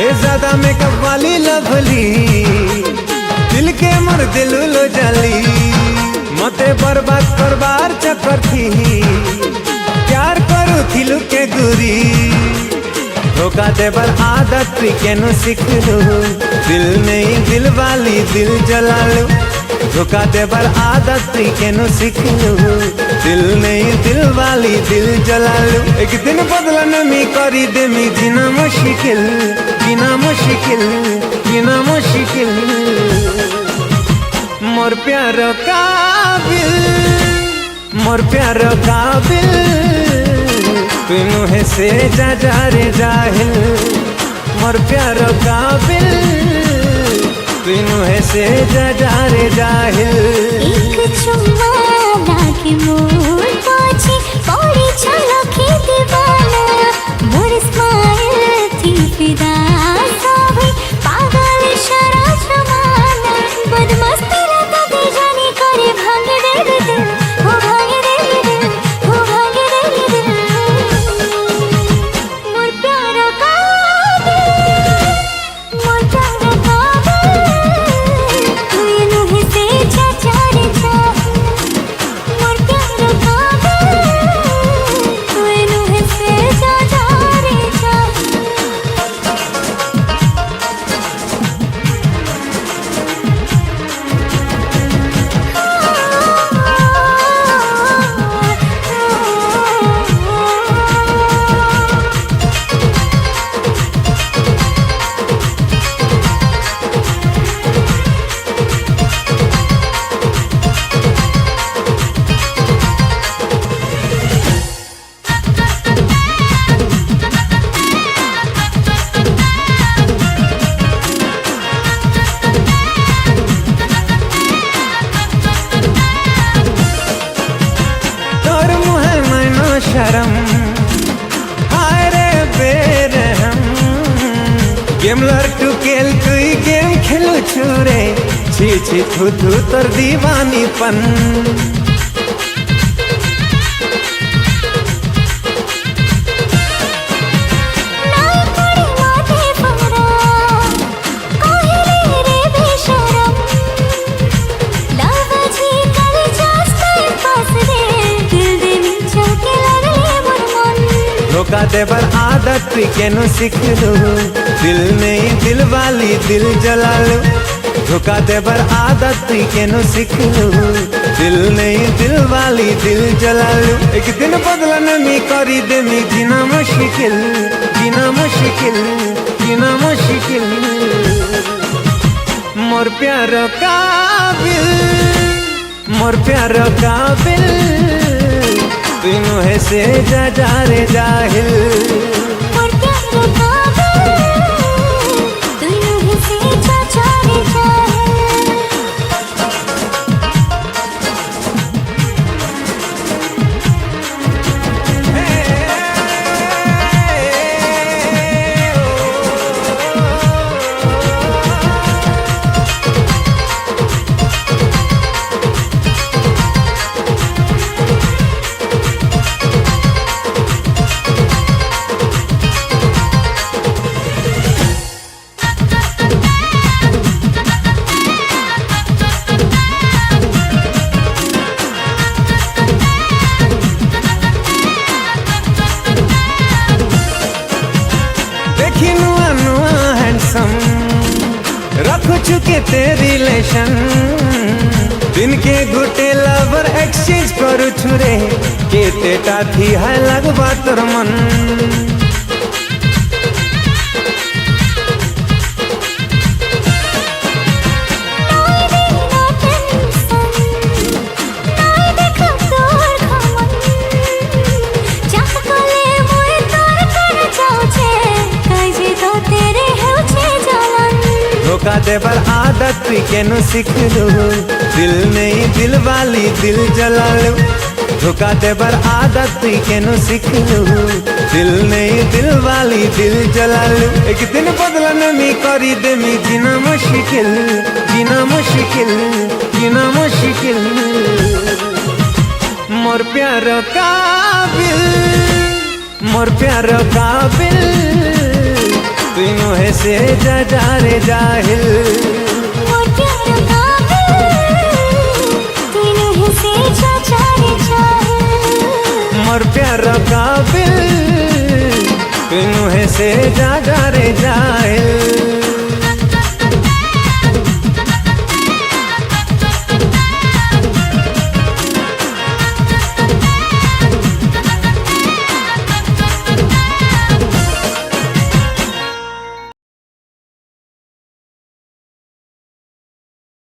ए ज्यादा मेकअप वाली लवली दिल के मोर दिल लो जाली मते बर्बाद करबार चक्कर थी प्यार करू थी लुके गुरी धोखा देवर आदत केनो सीख लो दिल नहीं दिल वाली दिल जला लो धोखा देवर आदत केनो सीख लो दिल नहीं दिल वाली दिल जला लो एक दिन बदलन में करी दे मी जीना मुश्किल जीना मुश्किल जीना मुश्किल मोर प्यारो काबिल मोर प्यारो काबिल तुम है से जा रे जाहिल मोर प्यारो काबिल तुम है से जा रे जाहिल एक चुम्मा लागे मोर पाछे पौड़ी छलके दीवाना मोर स्माइल थी फिदा सभी पागल शरा जमाना बदमस्ती लगा दे जाने करे भांगे दे दिल वो भांगे दे दिल वो भांगे दे दिल मोर प्यारा काबिल मोर प्यारा काबिल तू यूं ही से जा रे जा मोर प्यारा काबिल तू यूं ही से जा रे जा शर्म हाय रे बेरहम गेम लड़टू केल तुई गेम खेलू छुरे छी छी थू थू तोर दीवानीपन धोखा देवर आदत केनो सीख लो दिल नहीं दिल वाली दिल जला लो धोखा देवर आदत केनो सीख लो दिल नहीं दिल वाली दिल जला लो एक दिन बदलन में करी दे मी जीना मुश्किल जीना मुश्किल जीना मुश्किल मोर प्यारो काबिल मोर प्यारो काबिल तुम है से जा रे जाहिल मोर प्यारो काबिल तू यूं ही से जा रे जाहिल रखो चुके तेरे रिलेशन दिन के गुटे लवर एक्सचेंज करू छुरे के तेटा थी है लगवा तोर मन धोखा देवर आदत केनो सीख लो दिल नहीं दिल वाली दिल जला लो धोखा देवर आदत केनो सीख लो दिल नहीं दिल वाली दिल जला लो एक दिन बदलन में करी दे मी जीना मुश्किल जीना मुश्किल जीना मुश्किल मोर प्यारो काबिल मोर प्यारो काबिल तीनों है से जा रे जाहिल। मोर प्यार काबिल तीनों है से जा रे जाहिल। मोर प्यार काबिल तीनों है से जा रे जाहिल।